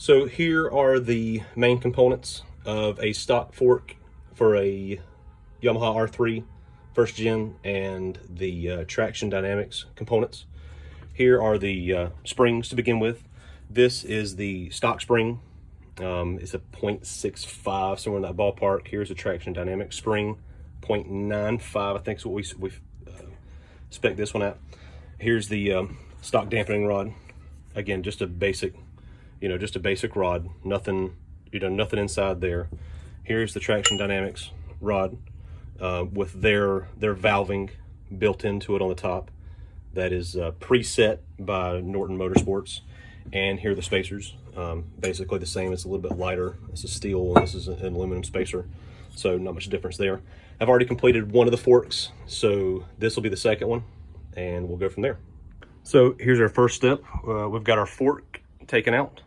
So here are the main components of a stock fork for a Yamaha R3 first gen and the Traxxion Dynamics components. Here are the springs to begin with. This is the stock spring. It's a 0.65, somewhere in that ballpark. Here's a Traxxion Dynamics spring, 0.95, I think is what we spec this one at. Here's the stock dampening rod. Again, just a basic, just a basic rod. Nothing, nothing inside there. Here's the Traxxion Dynamics rod with their valving built into it on the top. That is preset by Norton Motorsports. And here are the spacers. Basically the same. It's a little bit lighter. This is steel and this is an aluminum spacer, so not much difference there. I've already completed one of the forks, so this will be the second one, and we'll go from there. So here's our first step. We've got our fork taken out.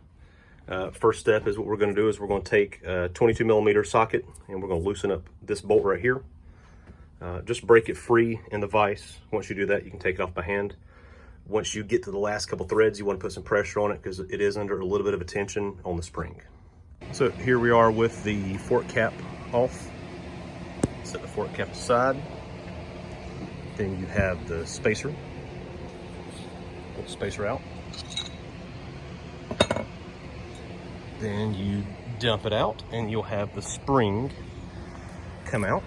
First step is what we're going to do is we're going to take a 22 millimeter socket and we're going to loosen up this bolt right here. Just break it free in the vise. Once you do that, you can take it off by hand. Once you get to the last couple threads, you want to put some pressure on it because it is under a little bit of a tension on the spring. So here we are with the fork cap off. Set the fork cap aside. Then you have the spacer. Pull the spacer out. Then you dump it out and you'll have the spring come out.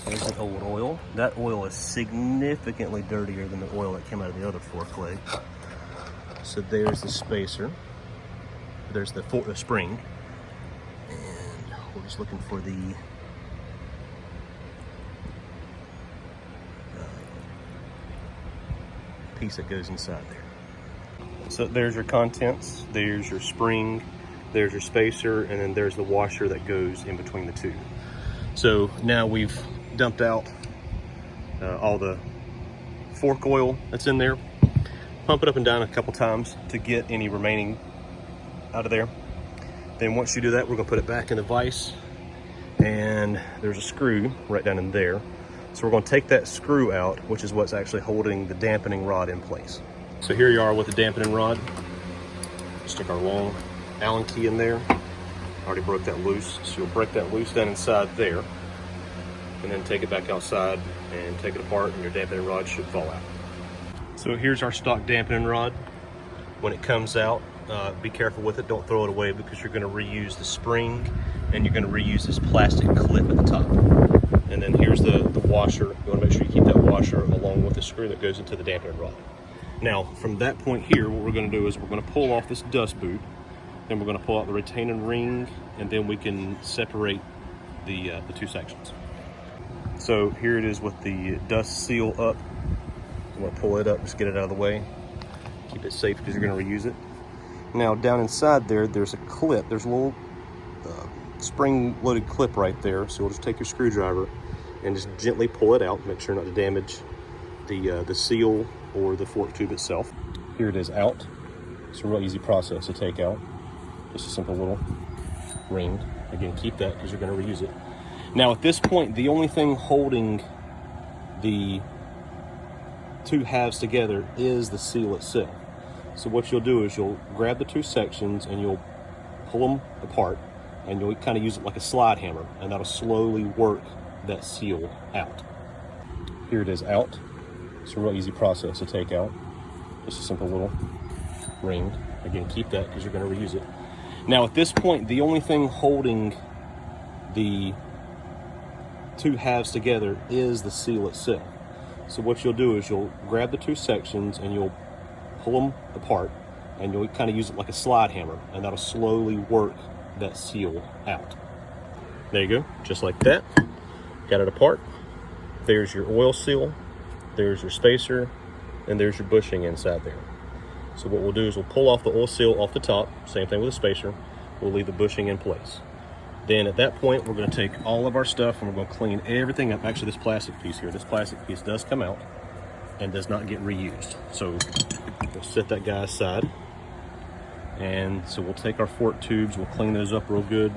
There's an old oil. That oil is significantly dirtier than the oil that came out of the other fork leg. So there's the spacer. There's the spring. And we're just looking for the piece that goes inside there. So there's your contents. There's your spring. There's your spacer. And then there's the washer that goes in between the two. So now we've dumped out all the fork oil that's in there. Pump it up and down a couple times to get any remaining out of there. Then once you do that, we're gonna put it back in the vise, and there's a screw right down in there. So we're gonna take that screw out, which is what's actually holding the dampening rod in place. So here you are with the dampening rod. Stick our long Allen key in there. Already broke that loose, so you'll break that loose down inside there, and then take it back outside and take it apart, and your dampening rod should fall out. So here's our stock dampening rod. When it comes out, be careful with it. Don't throw it away because you're going to reuse the spring and you're going to reuse this plastic clip at the top. And then here's the washer. You want to make sure you keep that washer along with the screw that goes into the dampening rod. Now, from that point here, what we're going to do is we're going to pull off this dust boot. Then we're going to pull out the retaining ring, and then we can separate the two sections. So here it is with the dust seal up. I'm going to pull it up, just get it out of the way. Keep it safe because you're going to reuse it. Now down inside there, there's a clip. There's a little spring-loaded clip right there. So we'll just take your screwdriver and just gently pull it out. Make sure not to damage the seal or the fork tube itself. Here it is out. It's a real easy process to take out. Just a simple little ring. Again, keep that because you're going to reuse it. Now at this point, the only thing holding the two halves together is the seal itself. So what you'll do is you'll grab the two sections and you'll pull them apart, and you'll kind of use it like a slide hammer, and that'll slowly work that seal out. Here it is out. It's a real easy process to take out. Just a simple little ring. Again, keep that because you're going to reuse it. Now at this point, the only thing holding the two halves together is the seal itself. So what you'll do is you'll grab the two sections and you'll pull them apart, and you'll kind of use it like a slide hammer, and that'll slowly work that seal out. There you go, just like that. Got it apart. There's your oil seal, there's your spacer, and there's your bushing inside there. So what we'll do is we'll pull off the oil seal off the top, same thing with the spacer. We'll leave the bushing in place. Then at that point, we're going to take all of our stuff and we're going to clean everything up. Actually, this plastic piece here, this plastic piece does come out and does not get reused. So we'll set that guy aside. And so we'll take our fork tubes, we'll clean those up real good.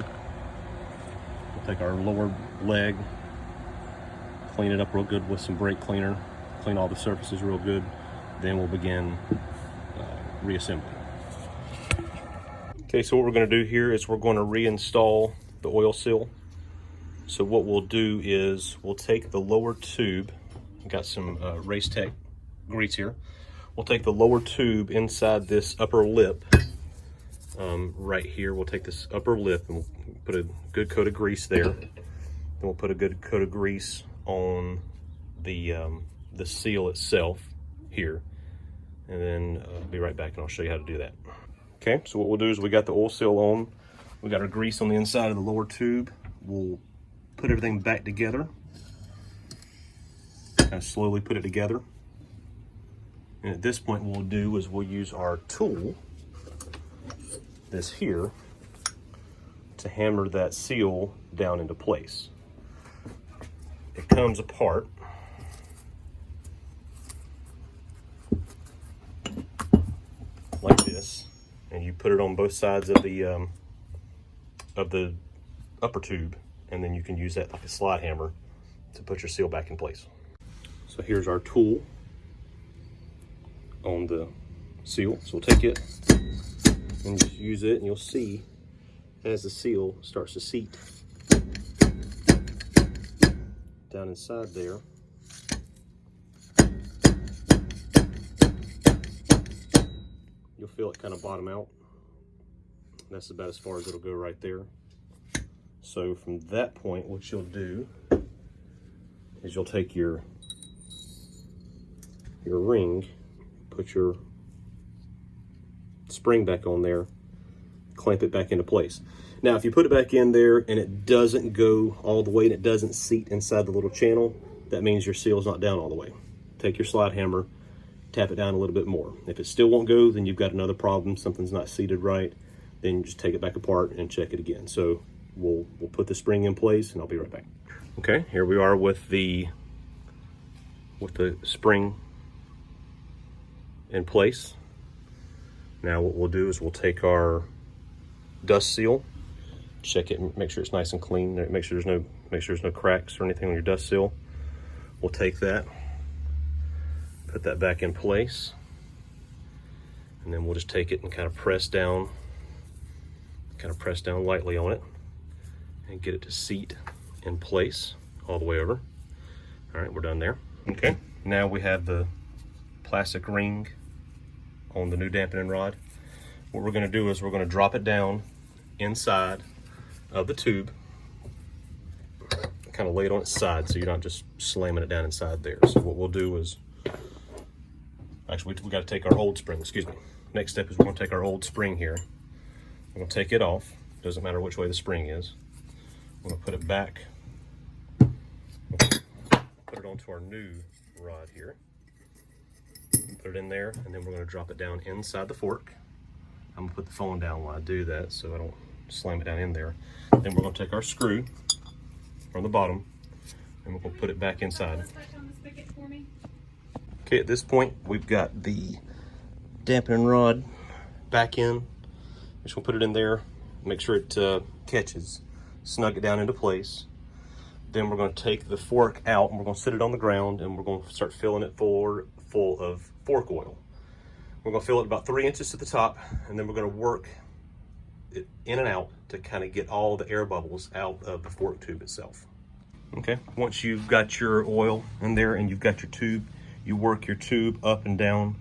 We'll take our lower leg, clean it up real good with some brake cleaner, clean all the surfaces real good. Then we'll begin reassembly. Okay, so what we're going to do here is we're going to reinstall the oil seal. So what we'll do is we'll take the lower tube. I've got some Race Tech grease here. We'll take the lower tube inside this upper lip right here. We'll take this upper lip and we'll put a good coat of grease there. Then we'll put a good coat of grease on the seal itself here. And then I'll be right back and I'll show you how to do that. Okay, so what we'll do is we got the oil seal on. We got our grease on the inside of the lower tube. We'll put everything back together. Kind of slowly put it together. And at this point, what we'll do is we'll use our tool, this here, to hammer that seal down into place. It comes apart. Like this, and you put it on both sides of the upper tube, and then you can use that like a slide hammer to put your seal back in place. So here's our tool on the seal. So we'll take it and just use it, and you'll see as the seal starts to seat down inside there. You'll feel it kind of bottom out. That's about as far as it'll go right there. So from that point, what you'll do is you'll take your ring, put your spring back on there, clamp it back into place. Now, if you put it back in there and it doesn't go all the way and it doesn't seat inside the little channel, that means your seal's not down all the way. Take your slide hammer, tap it down a little bit more. If it still won't go, then you've got another problem. Something's not seated right. Then you just take it back apart and check it again. So we'll put the spring in place, and I'll be right back. Okay, here we are with the spring in place. Now what we'll do is we'll take our dust seal, check it, and make sure it's nice and clean. Make sure there's no cracks or anything on your dust seal. We'll take that, put that back in place, and then we'll just take it and kind of press down lightly on it and get it to seat in place all the way over. All right, we're done there. Okay, now we have the plastic ring on the new dampening rod. What we're going to do is we're going to drop it down inside of the tube, kind of lay it on its side so you're not just slamming it down inside there. So what we'll do is, actually we got to take our old spring, excuse me. Next step is we're going to take our old spring here. We're going to take it off. Doesn't matter which way the spring is. We're going to put it back. Put it onto our new rod here. Put it in there, and then we're going to drop it down inside the fork. I'm going to put the phone down while I do that so I don't slam it down in there. Then we're going to take our screw from the bottom, and we're going to put it back inside. Okay, at this point, we've got the dampening rod back in. Just going to put it in there, make sure it catches, snug it down into place. Then we're going to take the fork out, and we're going to sit it on the ground, and we're going to start filling it full of fork oil. We're going to fill it about 3 inches to the top, and then we're going to work it in and out to kind of get all the air bubbles out of the fork tube itself. Okay, once you've got your oil in there and you've got your tube, you work your tube up and down.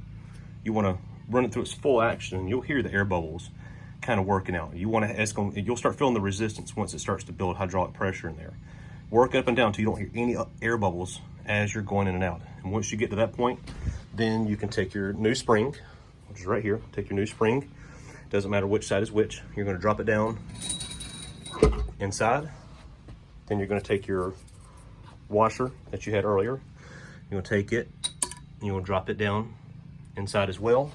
You want to run it through its full action, and you'll hear the air bubbles kind of working out. You want to, you'll start feeling the resistance once it starts to build hydraulic pressure in there. Work up and down until you don't hear any air bubbles as you're going in and out. And once you get to that point, then you can take your new spring, which is right here. Take your new spring. Doesn't matter which side is which. You're going to drop it down inside. Then you're going to take your washer that you had earlier. You're going to take it and you'll drop it down inside as well.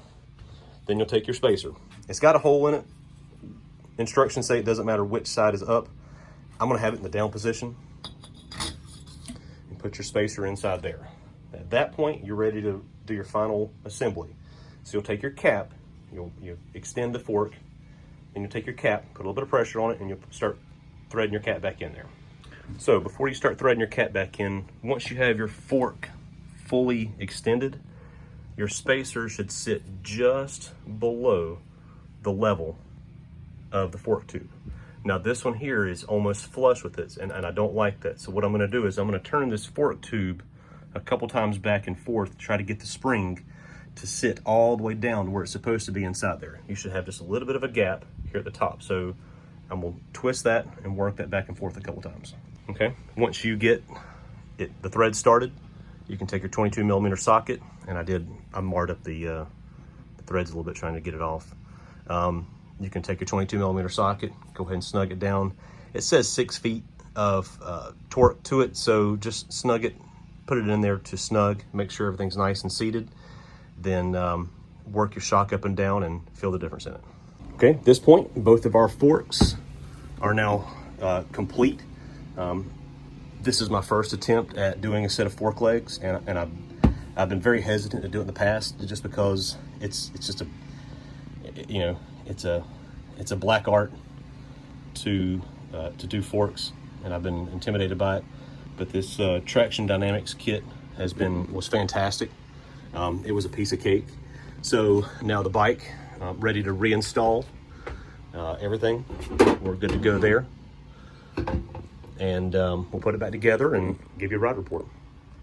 Then you'll take your spacer. It's got a hole in it. Instructions say it doesn't matter which side is up. I'm going to have it in the down position. And put your spacer inside there. At that point, you're ready to do your final assembly. So you'll take your cap, you extend the fork, then you'll take your cap, put a little bit of pressure on it, and you'll start threading your cap back in there. So before you start threading your cap back in, once you have your fork fully extended, your spacer should sit just below the level of the fork tube. Now this one here is almost flush with this, and I don't like that. So what I'm gonna do is I'm gonna turn this fork tube a couple times back and forth, try to get the spring to sit all the way down to where it's supposed to be inside there. You should have just a little bit of a gap here at the top. So I'm gonna twist that and work that back and forth a couple times. Okay, once you get the thread started, you can take your 22mm socket, and I marred up the threads a little bit trying to get it off. You can take your 22mm socket, go ahead and snug it down. It says 6 feet of torque to it, so just snug it, put it in there to snug, make sure everything's nice and seated, then work your shock up and down and feel the difference in it. Okay, at this point, both of our forks are now complete. This is my first attempt at doing a set of fork legs, and I've been very hesitant to do it in the past, just because it's just it's a black art to do forks, and I've been intimidated by it. But this Traxxion Dynamics kit was fantastic. It was a piece of cake. So now the bike, ready to reinstall everything. We're good to go there. And we'll put it back together and give you a ride report.